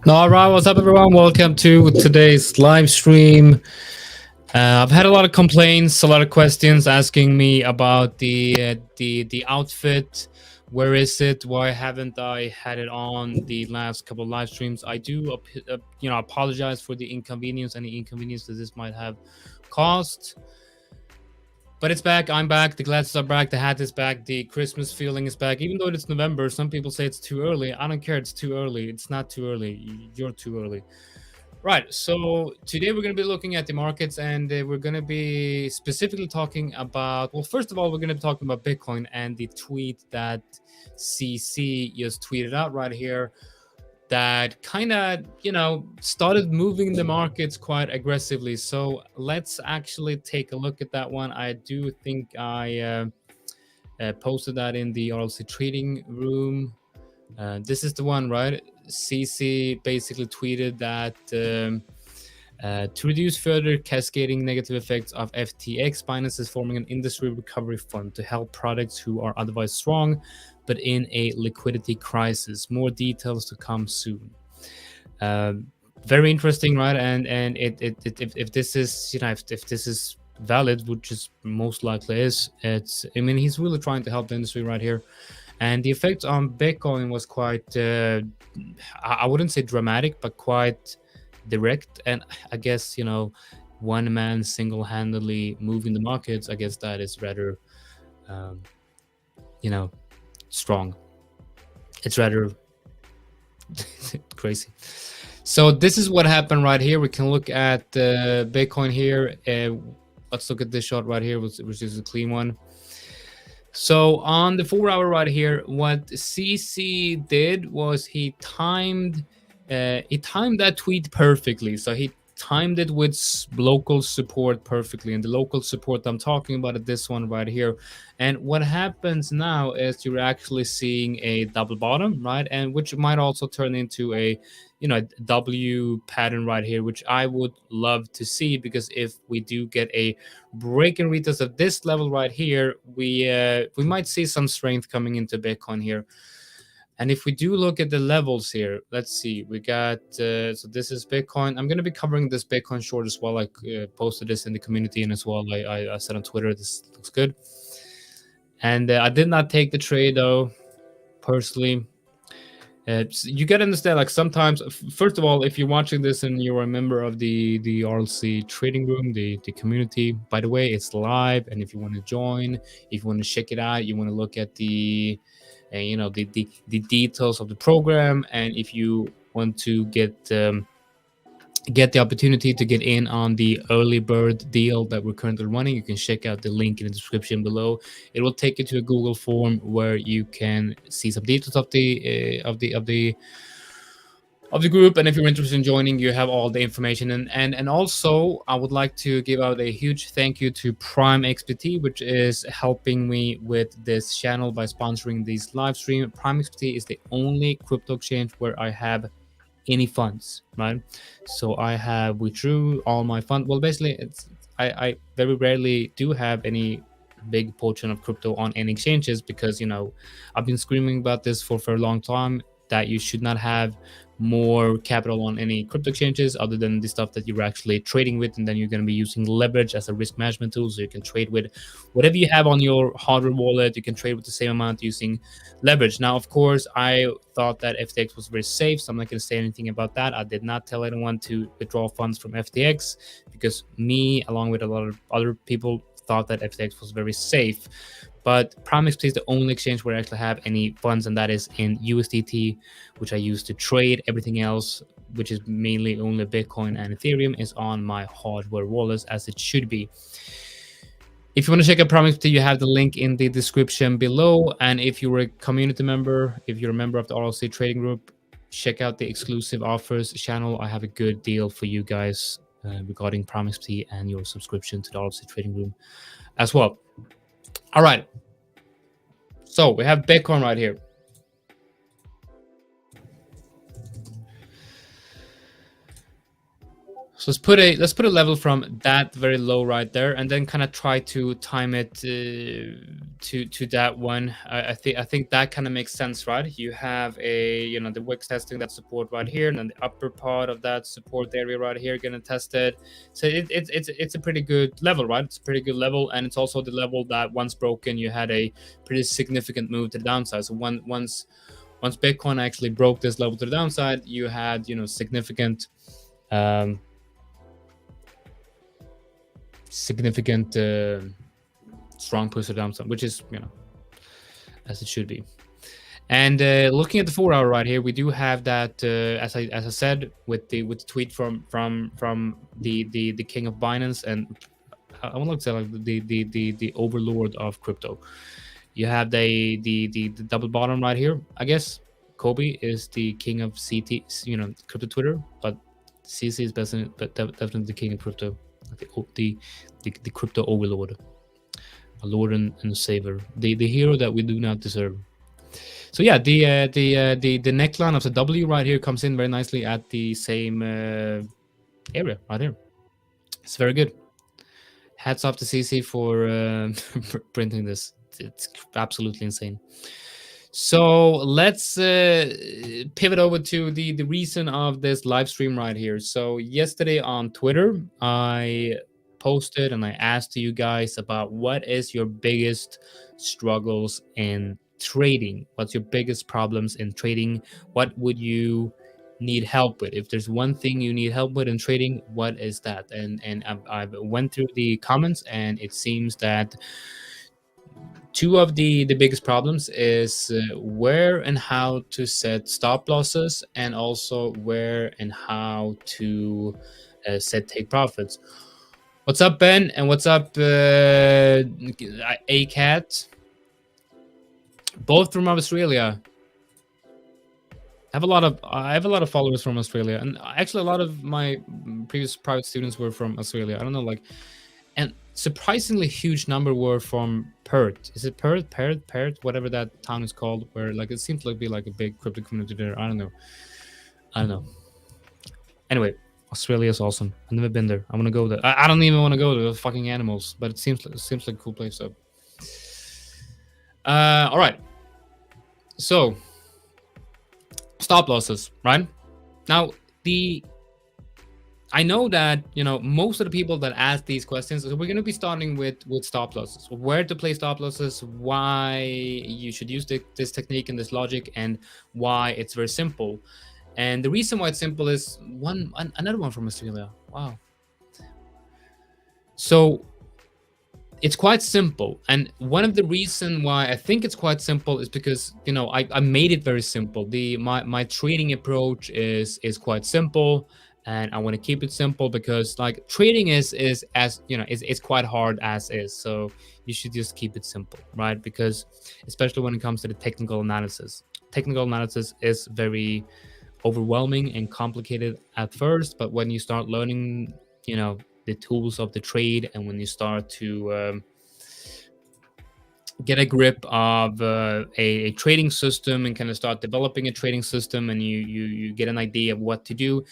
All right, what's up, everyone? Welcome to today's live stream. I've had a lot of complaints, a lot of questions asking me about the outfit. Where is it? Why haven't I had it on the last couple of live streams? I do, apologize for the inconvenience, any inconvenience that this might have caused. But it's back. I'm back. The glasses are back. The hat is back. The Christmas feeling is back. Even though it's November, some people say it's too early. I don't care. It's too early. It's not too early. You're too early. Right. So today we're going to be looking at the markets, and we're going to be specifically talking about, well, first of all, we're going to be talking about Bitcoin and the tweet that CC just tweeted out right here that kind of, started moving the markets quite aggressively. So let's actually take a look at that one. I do think I posted that in the RLZ Trading room. This is the one, right? CC basically tweeted that to reduce further cascading negative effects of FTX, Binance is forming an industry recovery fund to help products who are otherwise strong but in a liquidity crisis. More details to come soon. Very interesting, right? And if this is, if this is valid, which is most likely is, he's really trying to help the industry right here. And the effect on Bitcoin was quite, I wouldn't say dramatic, but quite direct. And I guess, one man single-handedly moving the markets, I guess that is rather, strong. It's rather crazy. So this is what happened right here. We can look at Bitcoin here. Let's look at this shot right here, which is a clean one. So on the 4 hour right here, what CC did was he timed that tweet perfectly. So he timed it with local support perfectly, and the local support I'm talking about is this one right here. And what happens now is you're actually seeing a double bottom, right? And which might also turn into a W pattern right here, which I would love to see, because if we do get a break and retest of this level right here, we might see some strength coming into Bitcoin here. And if we do look at the levels here, let's see, we got, so this is Bitcoin. I'm going to be covering this Bitcoin short as well. I posted this in the community, and as well, I said on Twitter, this looks good. And I did not take the trade though, personally. You got to understand, like, sometimes, first of all, if you're watching this and you're a member of the RLZ Trading room, the community, by the way, it's live. And if you want to join, if you want to check it out, you want to look at the details of the program, and if you want to get the opportunity to get in on the early bird deal that we're currently running, you can check out the link in the description below. It will take you to a Google form where you can see some details of the group, and if you're interested in joining, you have all the information. And also, I would like to give out a huge thank you to PrimeXBT, which is helping me with this channel by sponsoring these live stream. PrimeXBT is the only crypto exchange where I have any funds, right? So I have withdrew all my funds. Well, basically, I very rarely do have any big portion of crypto on any exchanges, because I've been screaming about this for a long time, that you should not have more capital on any crypto exchanges other than the stuff that you're actually trading with, and then you're going to be using leverage as a risk management tool. So you can trade with whatever you have on your hardware wallet. You can trade with the same amount using leverage. Now, of course, I thought that FTX was very safe, so I'm not going to say anything about that. I did not tell anyone to withdraw funds from FTX, because me, along with a lot of other people, thought that FTX was very safe. But PrimeXBT is the only exchange where I actually have any funds, and that is in USDT, which I use to trade. Everything else, which is mainly only Bitcoin and Ethereum, is on my hardware wallets, as it should be. If you want to check out PrimeXBT, you have the link in the description below. And if you're a community member, if you're a member of the RLZ Trading Group, check out the exclusive offers channel. I have a good deal for you guys regarding PrimeXBT and your subscription to the RLZ Trading Room as well. All right, so we have Bitcoin right here. So let's put a level from that very low right there, and then kind of try to time it to that one. I think that kind of makes sense, right? You have the Wix testing that support right here, and then the upper part of that support area right here gonna test it. So it's a pretty good level, right? It's a pretty good level, and it's also the level that once broken, you had a pretty significant move to the downside. So once Bitcoin actually broke this level to the downside, you had significant. Significant strong push to downside, which is as it should be. And looking at the 4 hour right here, we do have that as I said with the tweet from the king of Binance, and I want to say like the overlord of crypto. You have the double bottom right here. I guess Kobe is the king of CT, crypto Twitter, but CC is definitely the king of crypto. The crypto overlord, a lord and savior, the hero that we do not deserve. So yeah, the neckline of the W right here comes in very nicely at the same area right here. It's very good. Hats off to CC for printing this. It's absolutely insane. So let's pivot over to the reason of this live stream right here. So yesterday on Twitter, I posted and I asked you guys about what is your biggest struggles in trading? What's your biggest problems in trading? What would you need help with? If there's one thing you need help with in trading, what is that? And I've went through the comments, and it seems that two of the biggest problems is where and how to set stop losses, and also where and how to set take profits. What's up, Ben? And what's up, ACAT? Both from Australia. I have a lot of followers from Australia, and actually a lot of my previous private students were from Australia. I don't know, like, and surprisingly huge number were from Perth. Is it Perth, whatever that town is called, where like it seems like be like a big crypto community there. I don't know. Anyway, Australia is awesome. I've never been there. I want to go there. I don't even want to go there. The fucking animals, but it seems like a cool place. So, all right. So, stop losses, right? Now, I know that most of the people that ask these questions, so we're going to be starting with stop losses, where to place stop losses, why you should use this technique and this logic, and why it's very simple. And the reason why it's simple is another one from Australia. Wow. So it's quite simple, and one of the reason why I think it's quite simple is because I made it very simple. My trading approach is quite simple, and I want to keep it simple because like trading is as is quite hard as is. So you should just keep it simple, right? Because especially when it comes to the technical analysis is very overwhelming and complicated at first, but when you start learning the tools of the trade, and when you start to get a grip of a trading system and kind of start developing a trading system, and you get an idea of what to do,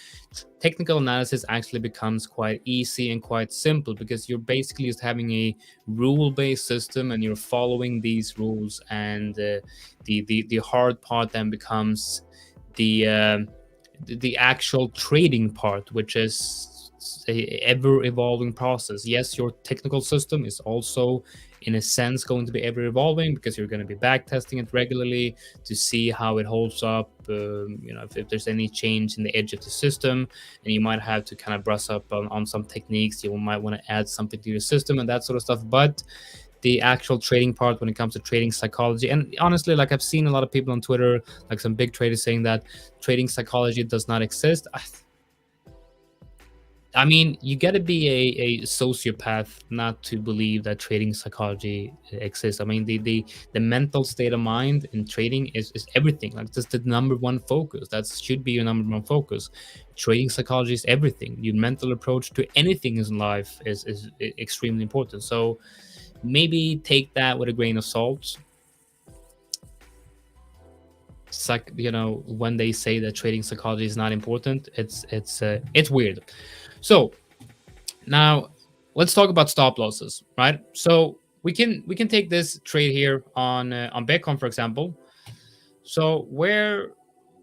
technical analysis actually becomes quite easy and quite simple, because you're basically just having a rule-based system and you're following these rules, and the hard part then becomes the actual trading part, which is a ever-evolving process. Yes, your technical system is also in a sense going to be ever-evolving, because you're going to be back testing it regularly to see how it holds up, if there's any change in the edge of the system, and you might have to kind of brush up on some techniques. You might want to add something to your system and that sort of stuff. But the actual trading part, when it comes to trading psychology, and honestly, like I've seen a lot of people on Twitter, like some big traders, saying that trading psychology does not exist. I mean, you got to be a sociopath not to believe that trading psychology exists. I mean, the mental state of mind in trading is everything. Like, that's the number one focus. That should be your number one focus. Trading psychology is everything. Your mental approach to anything in life is extremely important. So maybe take that with a grain of salt. It's like, when they say that trading psychology is not important, it's weird. So now let's talk about stop losses, right? So we can take this trade here on Bitcoin, for example. So where,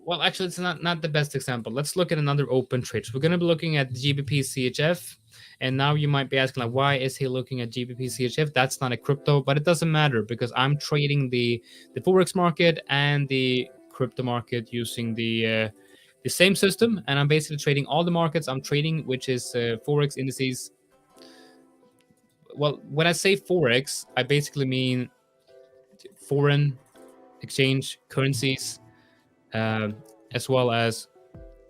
well, actually, it's not the best example. Let's look at another open trade. So we're going to be looking at GBP CHF. And now you might be asking, like, why is he looking at GBP CHF? That's not a crypto, but it doesn't matter because I'm trading the Forex market and the crypto market using the same system. And I'm basically trading all the markets I'm trading, which is Forex indices. Well, when I say Forex, I basically mean foreign exchange currencies, um, as well as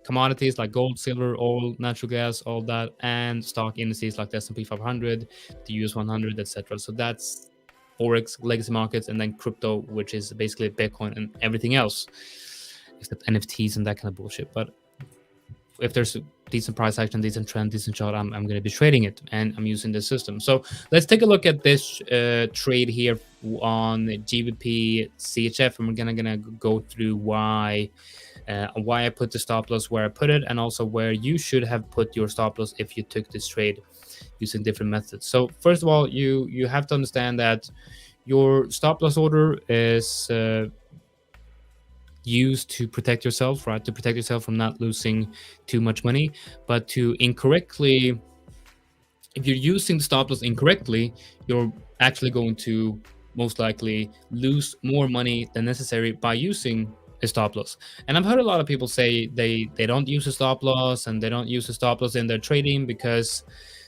commodities like gold, silver, oil, natural gas, all that, and stock indices like the S&P 500, the US 100, etc. So that's Forex, legacy markets, and then crypto, which is basically Bitcoin and everything else, except NFTs and that kind of bullshit. But if there's a decent price action, decent trend, decent chart, I'm going to be trading it, and I'm using this system. So let's take a look at this trade here on GBP CHF, and we're gonna go through why I put the stop loss where I put it, and also where you should have put your stop loss if you took this trade using different methods. So first of all, you have to understand that your stop loss order is used to protect yourself, right? To protect yourself from not losing too much money. But to incorrectly, if you're using the stop loss incorrectly, you're actually going to most likely lose more money than necessary by using a stop loss. And I've heard a lot of people say they don't use a stop loss, and they don't use a stop loss in their trading because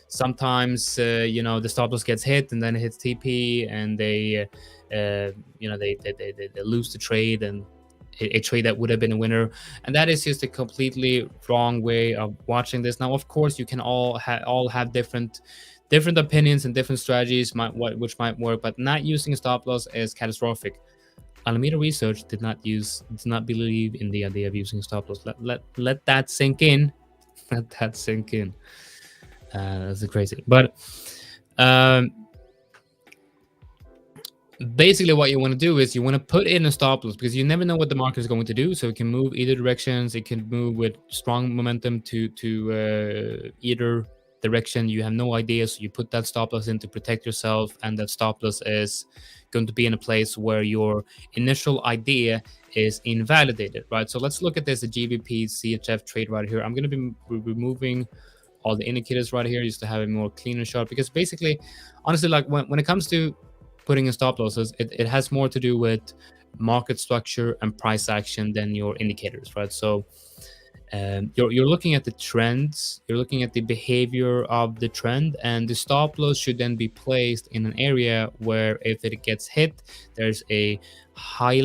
sometimes the stop loss gets hit, and then it hits TP, and they lose the trade, and a trade that would have been a winner. And that is just a completely wrong way of watching this. Now, of course, you can all have different opinions and different strategies which might work, but not using a stop loss is catastrophic. Alameda Research did not believe in the idea of using stop loss. Let that sink in. Let that sink in. That's crazy. But basically what you want to do is you want to put in a stop loss, because you never know what the market is going to do. So it can move either directions. It can move with strong momentum to either direction. You have no idea, so you put that stop loss in to protect yourself, and that stop loss is going to be in a place where your initial idea is invalidated, right? So let's look at this, the GBP CHF trade right here. I'm going to be removing all the indicators right here just to have a more cleaner shot, because basically, honestly, like when it comes to putting in stop losses, it has more to do with market structure and price action than your indicators, right? So you're looking at the trends, you're looking at the behavior of the trend, and the stop loss should then be placed in an area where if it gets hit, there's a high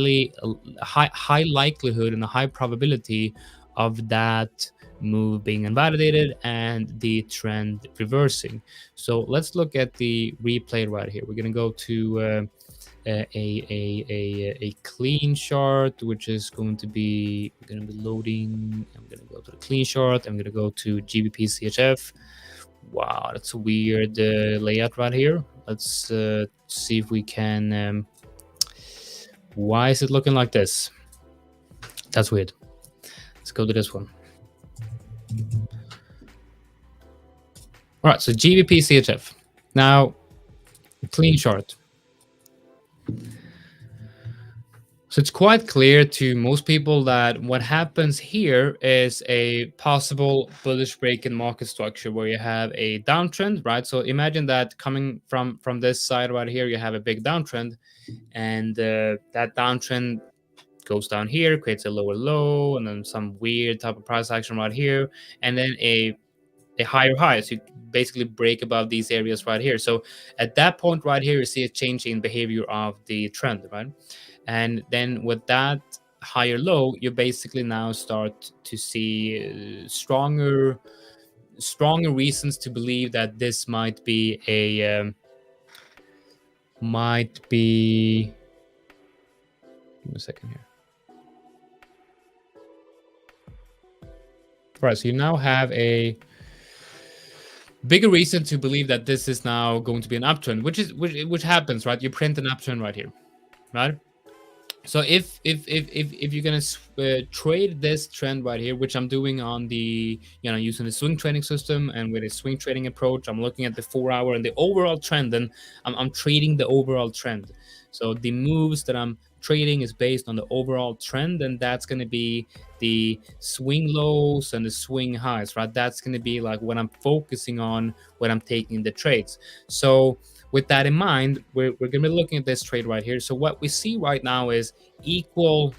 likelihood and a high probability of that move being invalidated and the trend reversing. So let's look at the replay right here. We're going to go to a clean chart, which is going to be loading. I'm going to go to the clean chart. I'm going to go to GBP CHF. Wow, that's a weird layout right here. Let's see if we can. Why is it looking like this? That's weird. Let's go to this one. All right, so GBP CHF. Now, clean chart. So it's quite clear to most people that what happens here is a possible bullish break in market structure where you have a downtrend, right? So imagine that coming from this side right here, you have a big downtrend, and that downtrend goes down here, creates a lower low, and then some weird type of price action right here, and then a higher high. So you basically break above these areas right here. So at that point right here, you see a change in behavior of the trend, right? And then with that higher low, you basically now start to see stronger reasons to believe that this might be a give me a second here. All right, so you now have a bigger reason to believe that this is now going to be an uptrend, which happens, right? You print an uptrend right here, right? So if you're gonna trade this trend right here, which I'm doing on the, using the swing trading system and with a swing trading approach, I'm looking at the 4 hour and the overall trend, and I'm trading the overall trend. So the moves that I'm trading is based on the overall trend, and that's going to be the swing lows and the swing highs, right? That's going to be like what I'm focusing on when I'm taking the trades. So with that in mind, we're going to be looking at this trade right here. So what we see right now is equal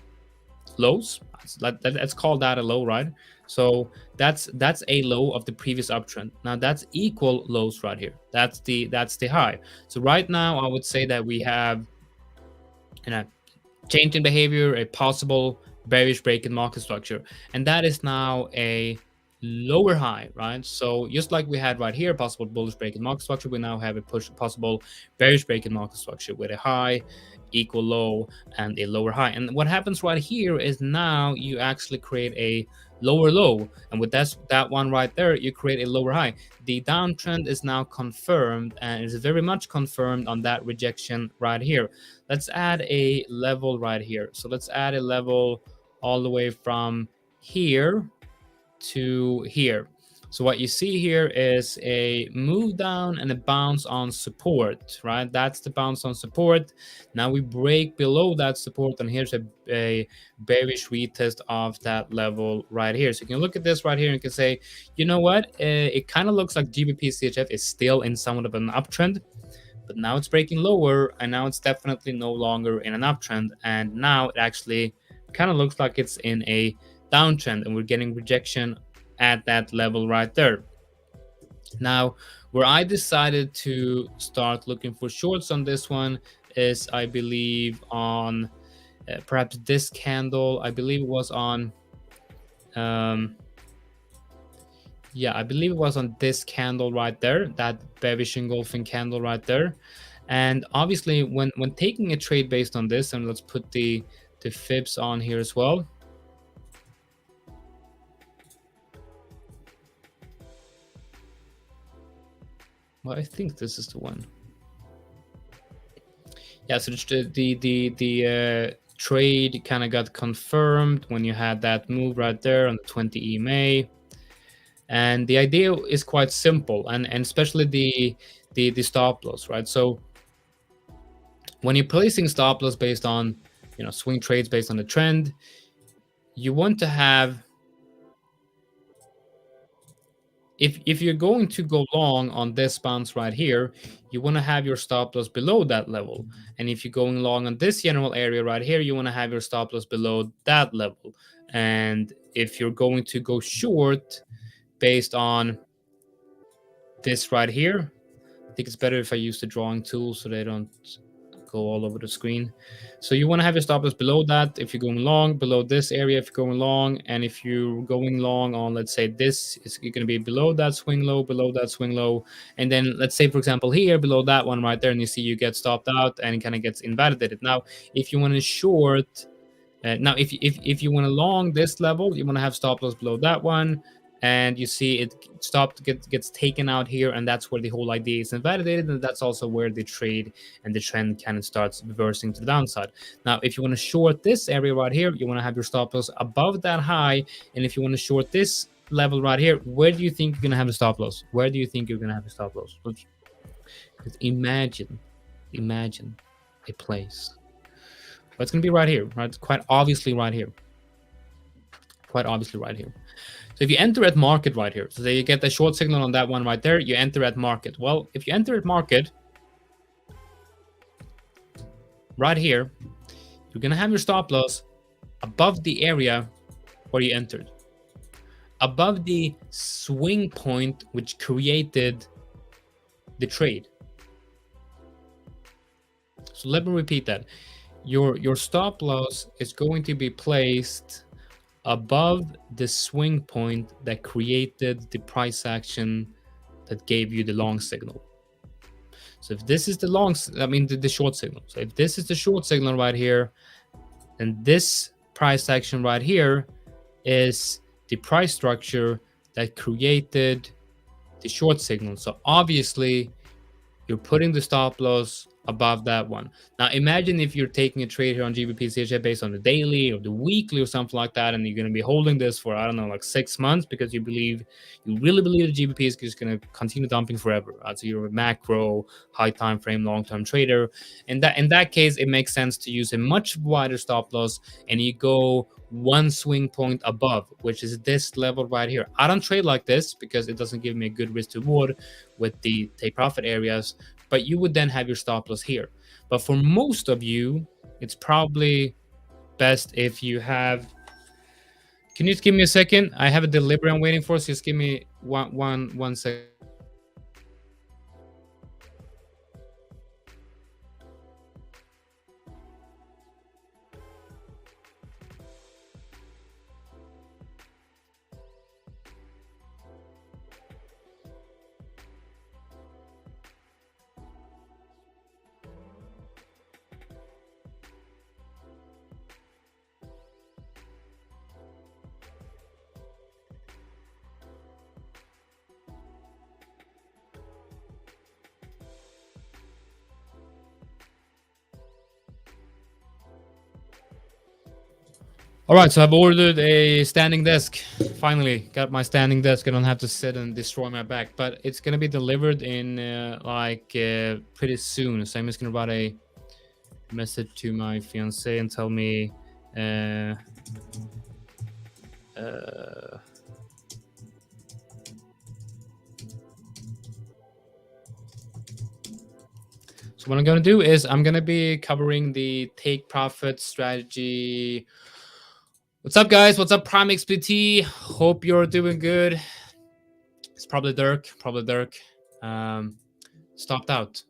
lows. Let's call that a low, right? So that's a low of the previous uptrend. Now that's equal lows right here. That's the high. So right now I would say that we have, you know, change in behavior, a possible bearish break in market structure, and that is now a lower high, right? So just like we had right here, possible bullish break in market structure, we now have a possible bearish break in market structure with a high, equal low, and a lower high. And what happens right here is now you actually create a lower low, and with that one right there, you create a lower high. The downtrend is now confirmed, and is very much confirmed on that rejection right here. Let's add a level right here. So let's add a level all the way from here to here. So what you see here is a move down and a bounce on support, right? That's the bounce on support. Now we break below that support, and here's a bearish retest of that level right here. So you can look at this right here and you can say, you know what? It kind of looks like GBP CHF is still in somewhat of an uptrend, but now it's breaking lower, and now it's definitely no longer in an uptrend, and now it actually kind of looks like it's in a downtrend, and we're getting rejection at that level right there. Now, where I decided to start looking for shorts on this one is, I believe, on perhaps this candle. I believe it was on yeah, I believe it was on this candle right there, that bearish engulfing candle right there. And obviously when taking a trade based on this, and let's put the fibs on here as well. Well, I think this is the one. Yeah, so the trade kind of got confirmed when you had that move right there on the 20 EMA. And the idea is quite simple, and especially the stop loss, right? So when you're placing stop loss based on, swing trades based on the trend, you want to have, if you're going to go long on this bounce right here, you want to have your stop loss below that level. And if you're going long on this general area right here, you want to have your stop loss below that level. And if you're going to go short based on this right here, I think it's better if I use the drawing tool so they don't go all over the screen. So you want to have your stop loss below that if you're going long, below this area if you're going long, and if you're going long on, let's say, this, it's going to be below that swing low, below that swing low, and then let's say, for example, here below that one right there, and you see you get stopped out and it kind of gets invalidated. Now, if you want to short, now if you want to long this level, you want to have stop loss below that one, and you see it gets taken out here, and that's where the whole idea is invalidated, and that's also where the trade and the trend kind of starts reversing to the downside. Now, if you want to short this area right here, you want to have your stop loss above that high, and if you want to short this level right here, where do you think you're going to have a stop loss? Where do you think you're going to have a stop loss? Imagine a place. But it's going to be right here, right? Quite obviously right here. Quite obviously right here. So if you enter at market right here, so you get the short signal on that one right there, you enter at market. Well, if you enter at market right here, you're going to have your stop loss above the area where you entered, above the swing point which created the trade. So let me repeat that. Your stop loss is going to be placed above the swing point that created the price action that gave you the long signal. So if this is the the short signal. So if this is the short signal right here, then this price action right here is the price structure that created the short signal. So obviously you're putting the stop loss above that one. Now imagine if you're taking a trade here on GBP CHF based on the daily or the weekly or something like that, and you're going to be holding this for, I don't know, like 6 months, because you really believe the GBP is just going to continue dumping forever. Right? So you're a macro, high time frame, long term trader. And that in that case, it makes sense to use a much wider stop loss, and you go one swing point above, which is this level right here. I don't trade like this because it doesn't give me a good risk to reward with the take profit areas, but you would then have your stop loss here. But for most of you, it's probably best if you have. Can you just give me a second? I have a delivery I'm waiting for, so just give me one second. All right, so I've ordered a standing desk. Finally, got my standing desk. I don't have to sit and destroy my back. But it's gonna be delivered in pretty soon. So I'm just gonna write a message to my fiance and tell me. Uh, uh, so what I'm gonna do is I'm gonna be covering the take profit strategy. What's up, guys? What's up, PrimeXBT? Hope you're doing good. It's probably Dirk. Probably Dirk. Stopped out.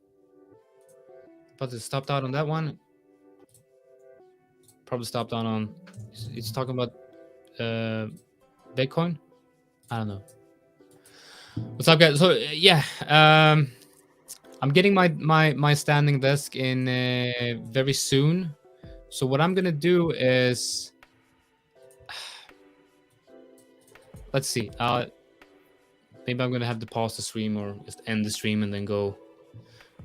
But it stopped out on that one. Probably stopped out on. It's talking about Bitcoin. I don't know. What's up, guys? So yeah, I'm getting my standing desk in very soon. So what I'm gonna do is, let's see. Maybe I'm gonna have to pause the stream or just end the stream and then go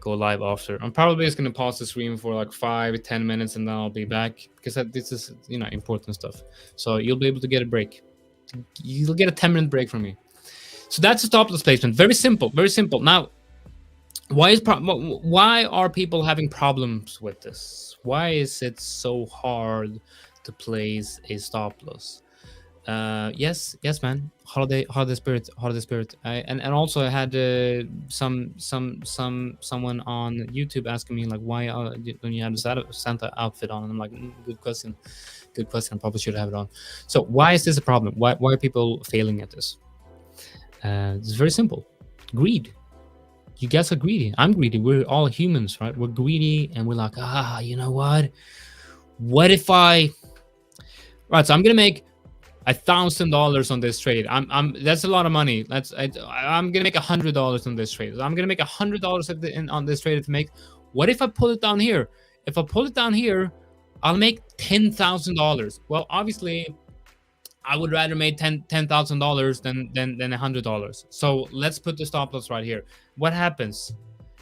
live after. I'm probably just gonna pause the stream for like 5-10 minutes and then I'll be back, because this is important stuff. So you'll be able to get a break. You'll get a 10-minute break from me. So that's a stop loss placement. Very simple. Very simple. Now, why are people having problems with this? Why is it so hard to place a stop loss? Yes, man. Holiday spirit. And also I had someone on YouTube asking me like, why don't you have the Santa outfit on? And I'm like, good question. Probably should have it on. So why is this a problem? Why are people failing at this? It's very simple. Greed. You guys are greedy. I'm greedy. We're all humans, right? We're greedy, and we're like, you know what? What if I? Right. So I'm gonna make $1,000 on this trade. That's a lot of money. I'm gonna make $100 on this trade. I'm gonna make $100 on this trade to make. What if I pull it down here? If I pull it down here, I'll make $10,000. Well, obviously, I would rather make $10,000 than $100. So let's put the stop loss right here. What happens?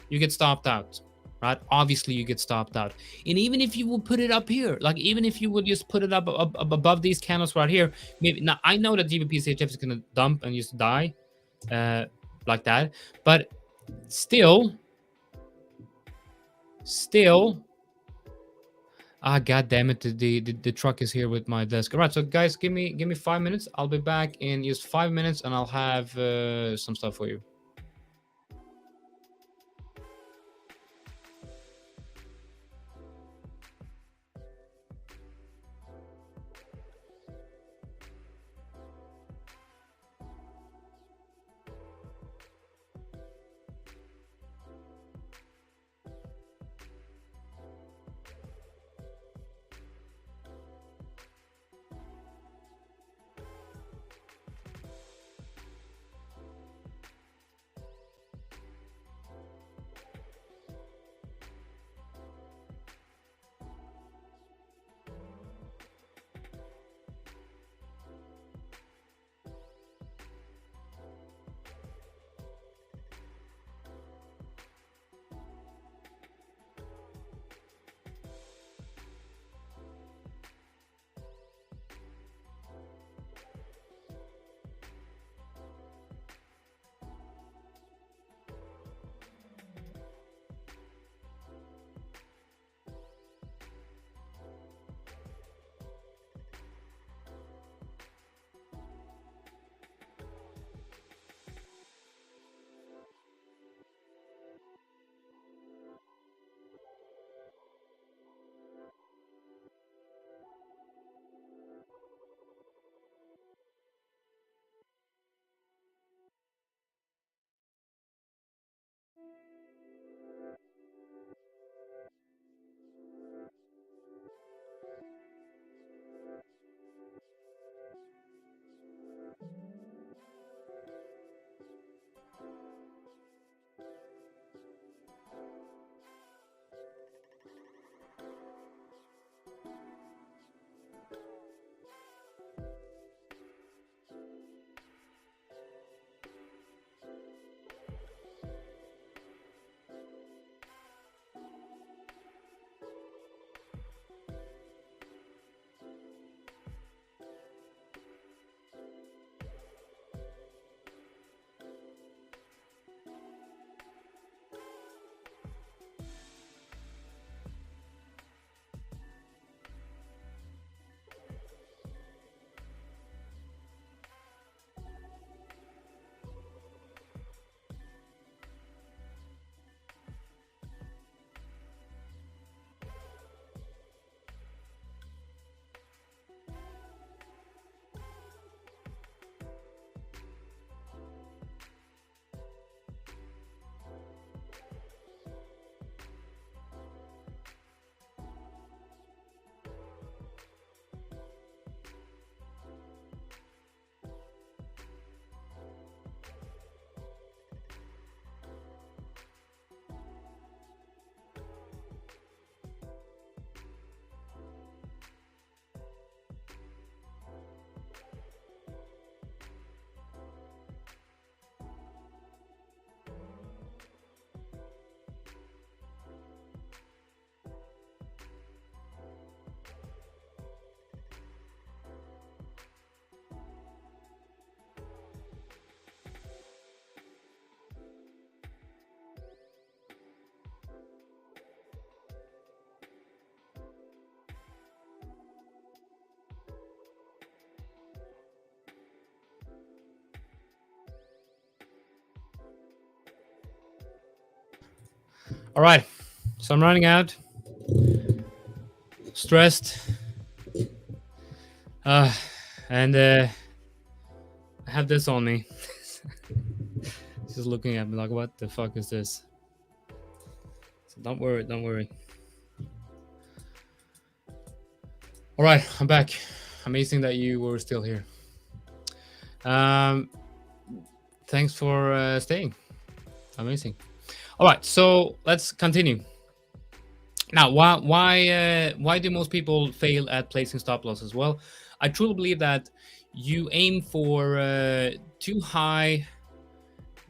You get stopped out. Right? Obviously, you get stopped out. And even if you would put it up here, like even if you would just put it up above these candles right here, maybe now I know that GBP CHF is gonna dump and just die, like that. But still, god damn it! The truck is here with my desk. All right, so guys, give me 5 minutes. I'll be back in just 5 minutes, and I'll have some stuff for you. All right, so I'm running out, stressed, and I have this on me. Just looking at me like, what the fuck is this? So don't worry, don't worry. All right, I'm back. Amazing that you were still here. Thanks for staying. Amazing. All right, so let's continue. Now, why do most people fail at placing stop losses? Well, I truly believe that you aim for too high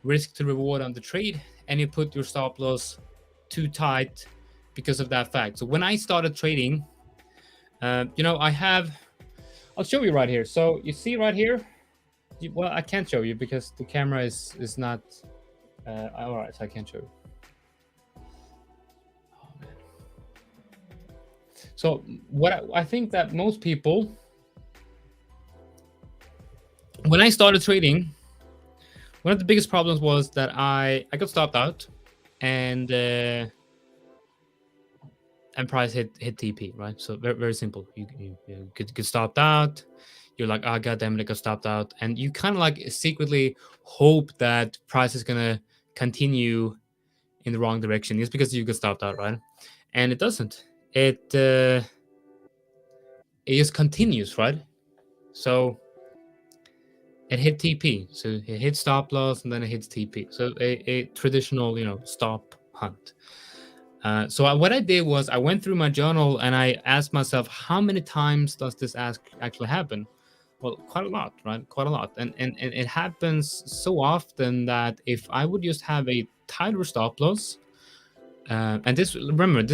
risk to reward on the trade, and you put your stop loss too tight because of that fact. So when I started trading, I'll show you right here. So you see right here, well, I can't show you because the camera is not. All right, so I can't show you. Oh man. So what I think that most people, when I started trading, one of the biggest problems was that I got stopped out, and price hit TP, right? So very, very simple. You get stopped out. You're like, oh god damn it, I got stopped out, and you kind of like secretly hope that price is gonna continue in the wrong direction just because you get stopped out, right? And it doesn't. It just continues, right? So it hit TP, so it hits stop loss and then it hits TP. So a traditional, stop hunt. So what I did was I went through my journal and I asked myself, how many times does this actually happen? Well, quite a lot, right? Quite a lot. And it happens so often that if I would just have a tighter stop loss, and this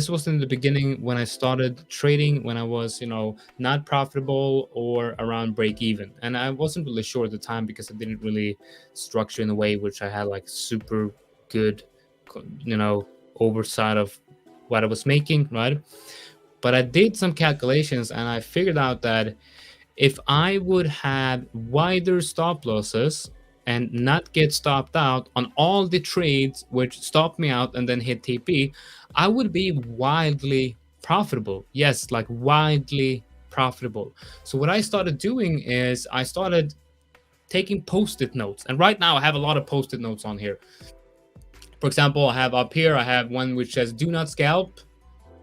was in the beginning when I started trading, when I was, not profitable or around break even. And I wasn't really sure at the time because I didn't really structure in a way which I had like super good, oversight of what I was making, right? But I did some calculations and I figured out that if I would have wider stop losses and not get stopped out on all the trades which stopped me out and then hit TP, I would be wildly profitable. Yes, like wildly profitable. So what I started doing is I started taking post-it notes. And right now I have a lot of post-it notes on here. For example, I have up here, I have one which says, do not scalp,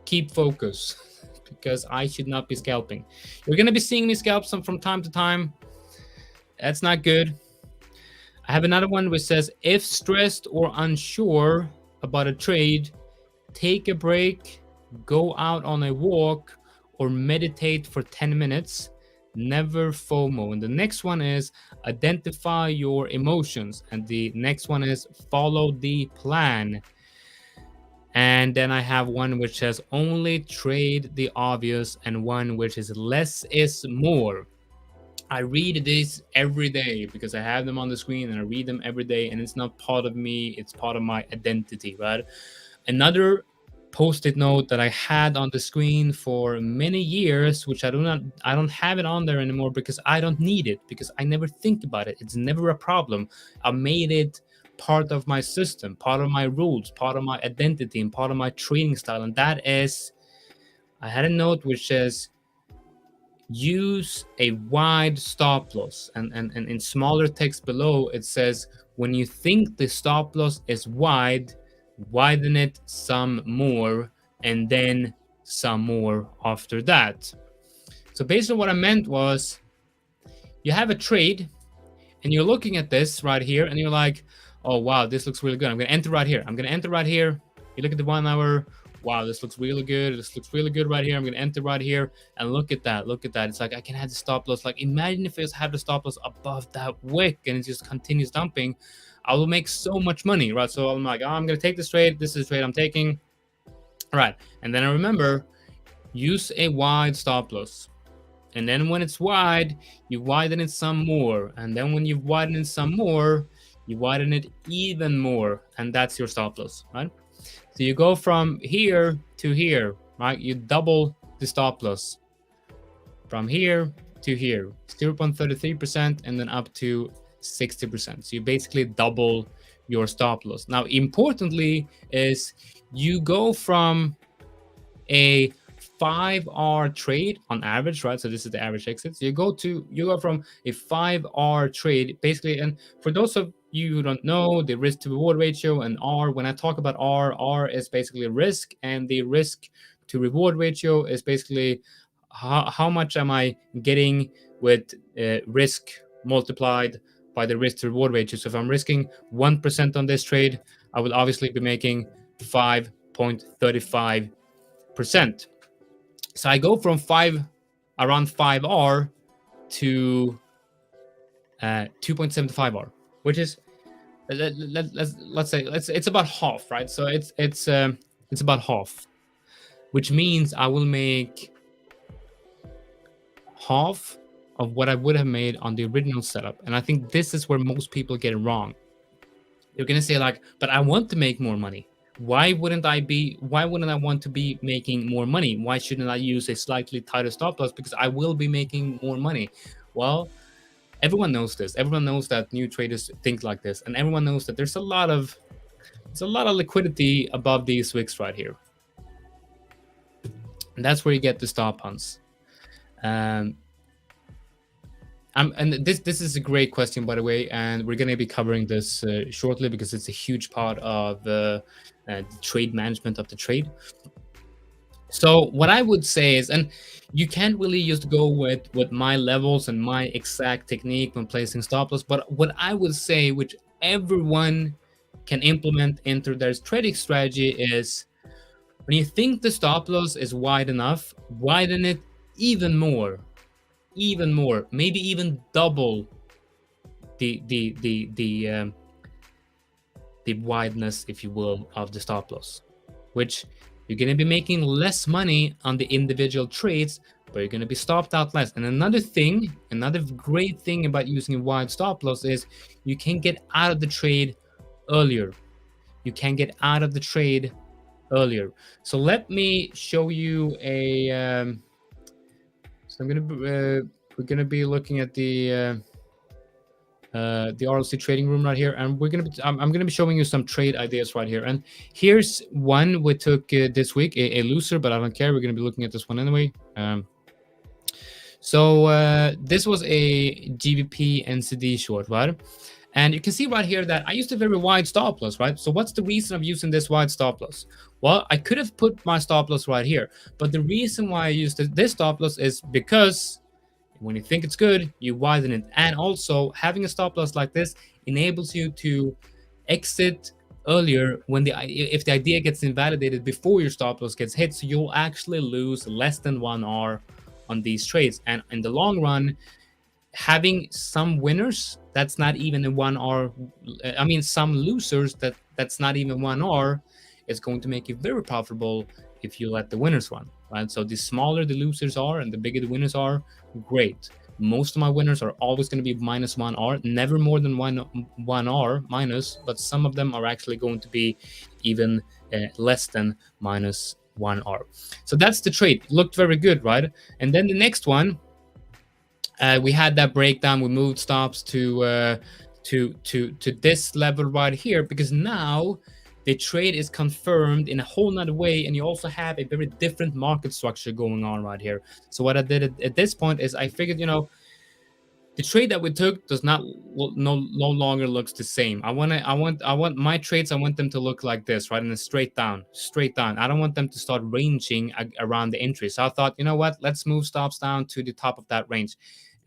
keep focus, because I should not be scalping. You're going to be seeing me scalp some from time to time. That's not good. I have another one which says, if stressed or unsure about a trade, take a break, go out on a walk, or meditate for 10 minutes. Never FOMO. And the next one is identify your emotions. And the next one is follow the plan. And then I have one which says only trade the obvious, and one which is less is more. I read this every day because I have them on the screen and I read them every day, and it's not part of me, it's part of my identity, right? Another post-it note that I had on the screen for many years, which I don't have it on there anymore because I don't need it, because I never think about it. It's never a problem. I made it part of my system, part of my rules, part of my identity, and part of my trading style. And that is, I had a note which says, use a wide stop loss. And in smaller text below, it says, when you think the stop loss is wide, widen it some more, and then some more after that. So basically what I meant was, you have a trade and you're looking at this right here and you're like, oh wow, this looks really good, I'm gonna enter right here, I'm gonna enter right here. You look at the 1 hour, wow, this looks really good, this looks really good right here, I'm gonna enter right here, and look at that, it's like I can have the stop loss. Like, imagine if I just have the stop loss above that wick and it just continues dumping, I will make so much money, right? So I'm like, oh, I'm gonna take this trade, this is the trade I'm taking. All right, and then I remember, use a wide stop loss. And then when it's wide, you widen it some more. And then when you've widened it some more, you widen it even more. And that's your stop loss, right? So you go from here to here, right? You double the stop loss from here to here, 0.33% and then up to 60%. So you basically double your stop loss. Now, importantly, is you go from a 5R trade on average, right? So this is the average exit. So you go from a 5R trade basically. And for those of you who don't know the risk to reward ratio and R, when I talk about R is basically risk, and the risk to reward ratio is basically how much am I getting with risk multiplied by the risk to reward ratio. So if I'm risking 1% on this trade, I will obviously be making 5.35%. So I go from around 5R to 2.75R, which is let's say it's about half, right? So it's about half, which means I will make half of what I would have made on the original setup. And I think this is where most people get it wrong. You're gonna say like, but I want to make more money. Why wouldn't I want to be making more money? Why shouldn't I use a slightly tighter stop loss? Because I will be making more money. Well, everyone knows this. Everyone knows that new traders think like this, and everyone knows that there's a lot of liquidity above these wicks right here. And that's where you get the stop hunts. And this is a great question, by the way, and we're going to be covering this shortly because it's a huge part of the trade management of the trade. So what I would say is, and you can't really just go with my levels and my exact technique when placing stop loss, but what I would say, which everyone can implement into their trading strategy, is when you think the stop loss is wide enough, widen it even more, maybe even double the wideness, if you will, of the stop loss, which you're going to be making less money on the individual trades, but you're going to be stopped out less. And another great thing about using a wide stop loss is you can get out of the trade earlier. So let me show you a so we're gonna be looking at the RLZ trading room right here, and I'm gonna be showing you some trade ideas right here. And here's one we took this week, a loser, but I don't care. We're gonna be looking at this one anyway. So this was a GBP NCD short, right? And you can see right here that I used a very wide stop loss, right? So what's the reason of using this wide stop loss? Well, I could have put my stop loss right here, but the reason why I used this stop loss is because when you think it's good, you widen it. And also having a stop loss like this enables you to exit earlier if the idea gets invalidated before your stop loss gets hit. So you'll actually lose less than 1R on these trades. And in the long run, having some winners that's not even a 1R, I mean some losers that's not even 1R, is going to make you very profitable if you let the winners run, right? So the smaller the losers are and the bigger the winners are, great. Most of my winners are always going to be minus 1R, never more than 1R minus, but some of them are actually going to be even less than minus 1R. So that's the trade. It looked very good, right? And then the next one, we had that breakdown. We moved stops to this level right here, because now the trade is confirmed in a whole nother way, and you also have a very different market structure going on right here. So what I did at this point is I figured, the trade that we took does no longer looks the same. I want my trades, I want them to look like this, right? In a straight down. I don't want them to start ranging around the entry. So I thought, you know what? Let's move stops down to the top of that range.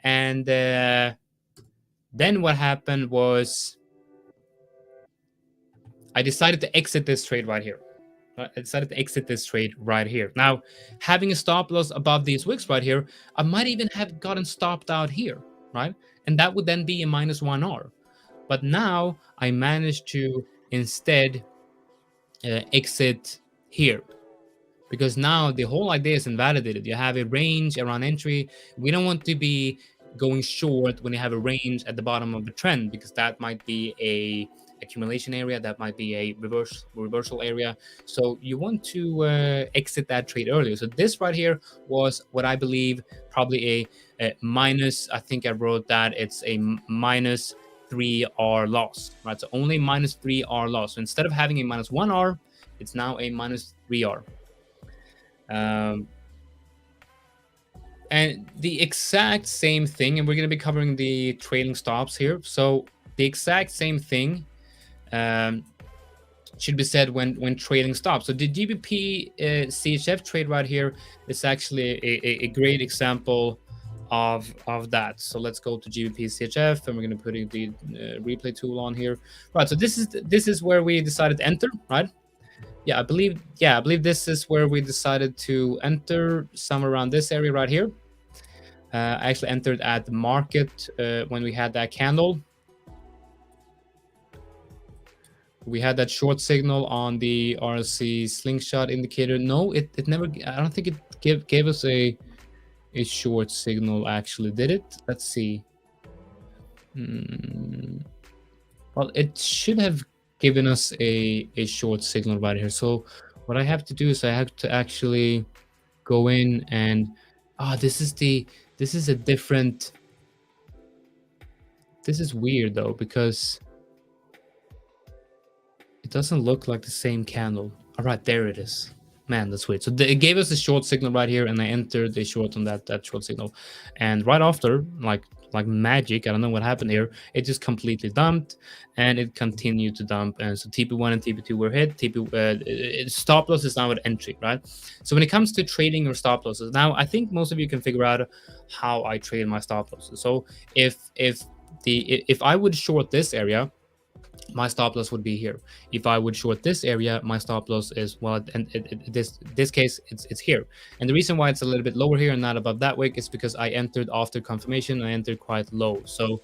And then what happened was I decided to exit this trade right here. Now, having a stop loss above these wicks right here, I might even have gotten stopped out here, right? And that would then be a minus 1R. But now I managed to instead exit here, because now the whole idea is invalidated. You have a range around entry. We don't want to be going short when you have a range at the bottom of the trend, because that might be a accumulation area, that might be a reversal area. So you want to exit that trade earlier. So this right here was what I believe probably a minus, I think I wrote that it's a minus 3R loss, right? So only minus 3R loss. So instead of having a minus 1R, it's now a minus 3R. And the exact same thing, and we're going to be covering the trailing stops here. So the exact same thing should be said when trailing stops. So the GBP CHF trade right here is actually a great example of that. So let's go to GBP CHF, and we're going to put the replay tool on here. Right. So this is where we decided to enter, right? I believe this is where we decided to enter, somewhere around this area right here. I actually entered at the market when we had that candle. We had that short signal on the RLZ slingshot indicator. No, it never. I don't think it gave us a short signal. Actually, did it? Let's see. Well, it should have given us a short signal right here. So what I have to do is I have to actually go in and this is a different. This is weird though, because it doesn't look like the same candle. All right, there it is. Man, that's weird. So it gave us a short signal right here, and I entered a short on that short signal. And right after, like magic, I don't know what happened here, it just completely dumped, and it continued to dump. And so TP1 and TP2 were hit. Stop loss is now at entry, right? So when it comes to trading your stop losses, now I think most of you can figure out how I trade my stop losses. So if I would short this area, my stop loss would be here. If I would short this area, my stop loss is, well, and this case it's here. And the reason why it's a little bit lower here and not above that wick is because I entered after confirmation. I entered quite low, so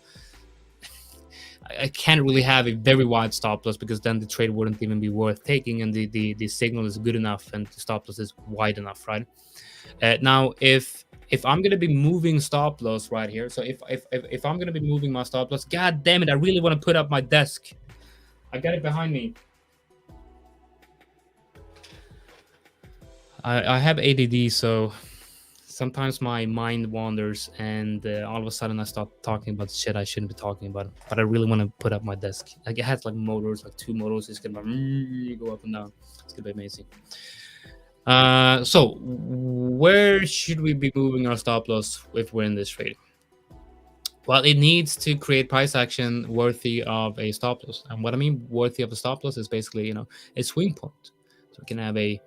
I can't really have a very wide stop loss, because then the trade wouldn't even be worth taking, and the signal is good enough and the stop loss is wide enough, right? Now if I'm going to be moving stop loss right here, so if I'm going to be moving my stop loss, god damn it, I really want to put up my desk. I got it behind me. I have ADD, so sometimes my mind wanders, and all of a sudden I start talking about shit I shouldn't be talking about. But I really want to put up my desk. Like, it has like motors, like 2 motors. It's gonna go up and down. It's gonna be amazing. So where should we be moving our stop loss if we're in this trade? Well, it needs to create price action worthy of a stop loss. And what I mean worthy of a stop loss is basically, a swing point. So we can have a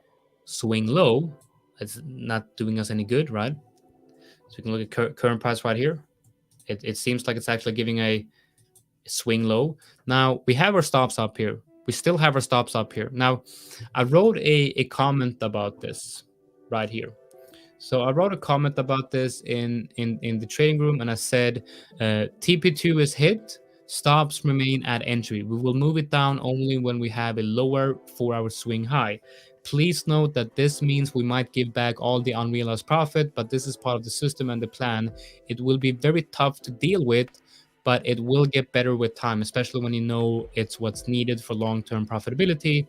swing low. It's not doing us any good, right? So we can look at current price right here. It seems like it's actually giving a swing low. Now, we have our stops up here. We still have our stops up here. Now, I wrote a comment about this right here. So I wrote a comment about this in the trading room, and I said TP2 is hit, stops remain at entry. We will move it down only when we have a lower 4-hour swing high. Please note that this means we might give back all the unrealized profit, but this is part of the system and the plan. It will be very tough to deal with, but it will get better with time, especially when you know it's what's needed for long-term profitability.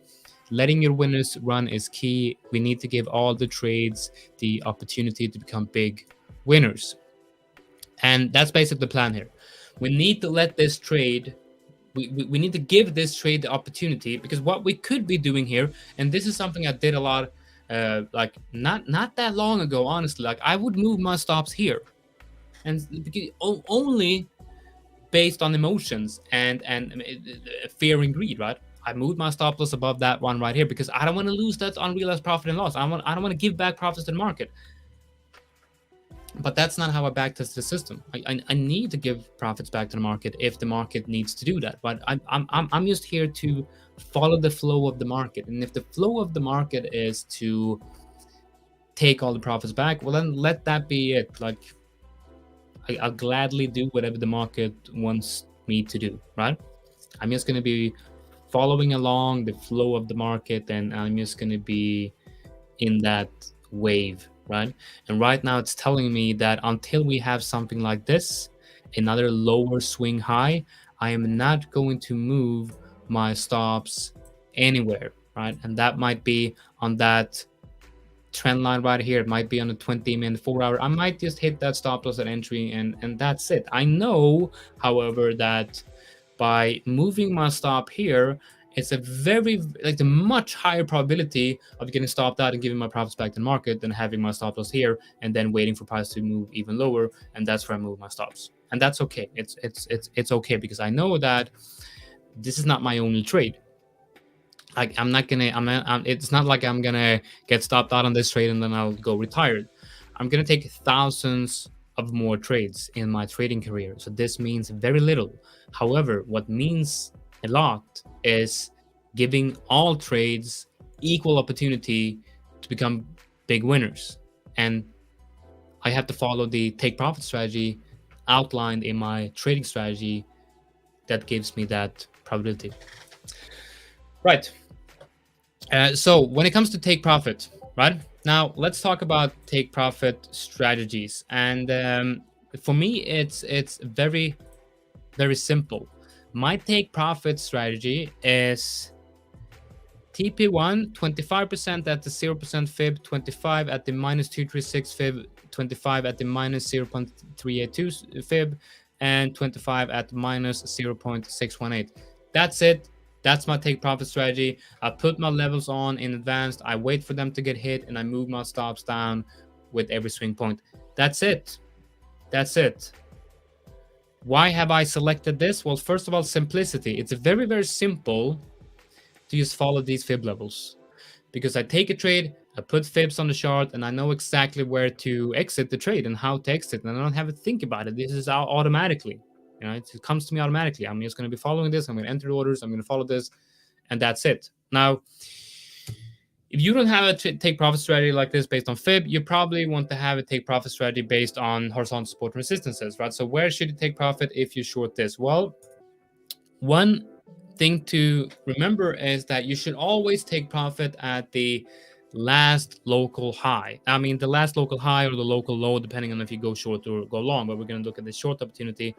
Letting your winners run is key. We need to give all the trades the opportunity to become big winners. And that's basically the plan here. We need to let this trade, we need to give this trade the opportunity, because what we could be doing here, and this is something I did a lot, like not that long ago, honestly, like I would move my stops here, and only based on emotions and fear and greed, right? I moved my stop loss above that one right here because I don't want to lose that unrealized profit and loss. I don't want to give back profits to the market. But that's not how I backtest the system. I need to give profits back to the market if the market needs to do that. But I'm just here to follow the flow of the market. And if the flow of the market is to take all the profits back, well, then let that be it. Like, I'll gladly do whatever the market wants me to do, right? I'm just going to be following along the flow of the market, and I'm just going to be in that wave, right? And right now it's telling me that until we have something like this, another lower swing high, I am not going to move my stops anywhere, right? And that might be on that trend line right here. It might be on a 20-minute, 4-hour. I might just hit that stop loss at entry, and that's it. I know, however, that by moving my stop here, it's a much higher probability of getting stopped out and giving my profits back to the market than having my stop loss here and then waiting for price to move even lower, and that's where I move my stops. And that's okay. It's okay, because I know that this is not my only trade. Like, it's not like I'm gonna get stopped out on this trade and then I'll go retired. I'm gonna take thousands of more trades in my trading career, so this means very little. However, what means a lot is giving all trades equal opportunity to become big winners. And I have to follow the take profit strategy outlined in my trading strategy that gives me that probability. Right. So when it comes to take profit, right now, let's talk about take profit strategies. And for me, it's very, very simple. My take profit strategy is TP1, 25% at the 0% fib, 25 at the minus 236 fib, 25 at the minus 0.382 fib, and 25 at minus 0.618. That's it. That's my take profit strategy. I put my levels on in advance. I wait for them to get hit, and I move my stops down with every swing point. That's it. That's it. Why have I selected this? Well, first of all, simplicity. It's very, very simple to just follow these fib levels, because I take a trade, I put fibs on the chart, and I know exactly where to exit the trade and how to exit, and I don't have to think about it. This is out automatically. You know, it comes to me automatically. I'm just going to be following this. I'm going to enter the orders. I'm going to follow this, and that's it. Now, if you don't have a take profit strategy like this based on fib, you probably want to have a take profit strategy based on horizontal support and resistances, right? So where should you take profit if you short this? Well, one thing to remember is that you should always take profit at the last local high. I mean, the last local high or the local low, depending on if you go short or go long. But we're going to look at the short opportunity.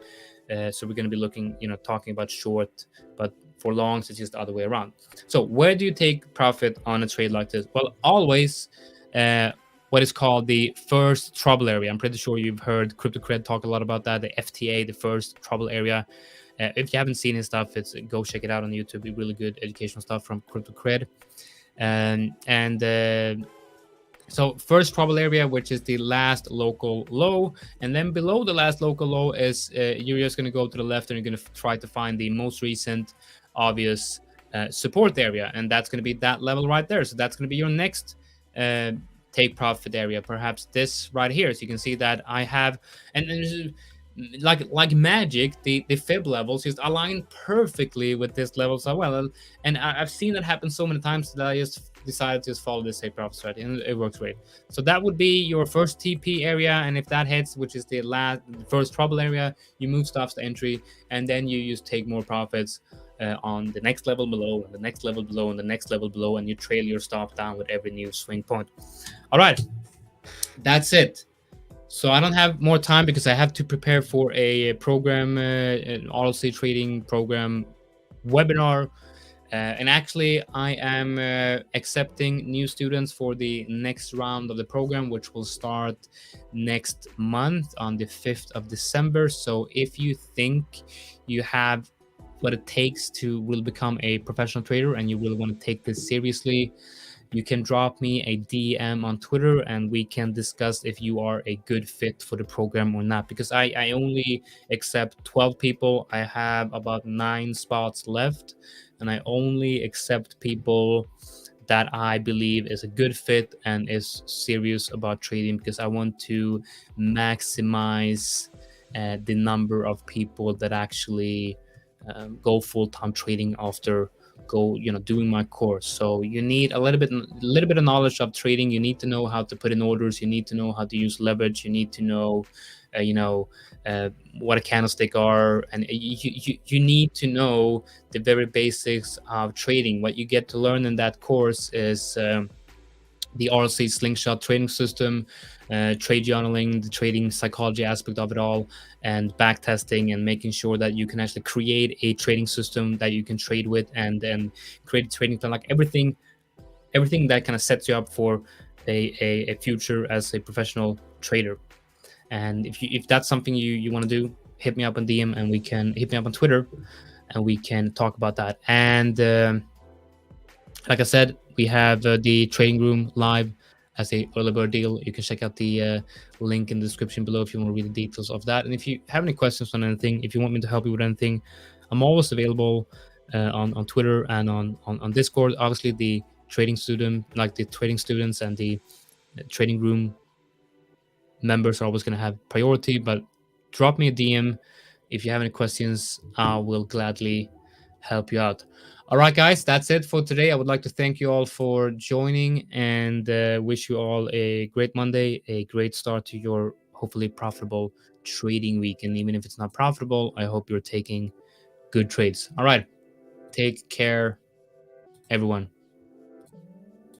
So we're going to be looking, talking about short, but for longs, it's just the other way around. So where do you take profit on a trade like this? Well, always what is called the first trouble area. I'm pretty sure you've heard Crypto Cred talk a lot about that, the FTA, the first trouble area. If you haven't seen his stuff, go check it out on YouTube. It's really good educational stuff from Crypto Cred. So first trouble area, which is the last local low, and then below the last local low is you're just going to go to the left and you're going to try to find the most recent obvious support area, and that's going to be that level right there. So that's going to be your next take profit area, perhaps this right here. So you can see that I have, and like magic, the fib levels just align perfectly with this level so well, and I've seen that happen so many times that I just decided to just follow this take profit strategy, and it works great. So that would be your first TP area, and if that hits, which is the first trouble area, you move stops to entry, and then you just take more profits on the next level below, and the next level below, and the next level below, and you trail your stop down with every new swing point. All right, that's it. So I don't have more time because I have to prepare for a program, an RLZ Trading program webinar. And actually, I am accepting new students for the next round of the program, which will start next month on the 5th of December. So if you think you have what it takes to really become a professional trader and you really want to take this seriously, you can drop me a DM on Twitter and we can discuss if you are a good fit for the program or not. Because I only accept 12 people. I have about 9 spots left, and I only accept people that I believe is a good fit and is serious about trading, because I want to maximize the number of people that actually go full-time trading after doing my course. So you need a little bit of knowledge of trading. You need to know how to put in orders. You need to know how to use leverage. You need to know what a candlestick are, and you need to know the very basics of trading. What you get to learn in that course is the RLZ slingshot trading system, trade journaling, the trading psychology aspect of it all, and back testing, and making sure that you can actually create a trading system that you can trade with, and then create a trading plan, like everything that kind of sets you up for a future as a professional trader. And if that's something you want to do, hit me up on DM, and we can hit me up on Twitter, and we can talk about that. And like I said, we have the trading room live as a early bird deal. You can check out the link in the description below if you want to read the details of that. And if you have any questions on anything, if you want me to help you with anything, I'm always available on Twitter and on Discord. Obviously, the trading students and the trading room members are always going to have priority. But drop me a DM if you have any questions. I will gladly help you out. All right, guys, that's it for today. I would like to thank you all for joining and wish you all a great Monday, a great start to your hopefully profitable trading week. And even if it's not profitable, I hope you're taking good trades. All right, take care, everyone.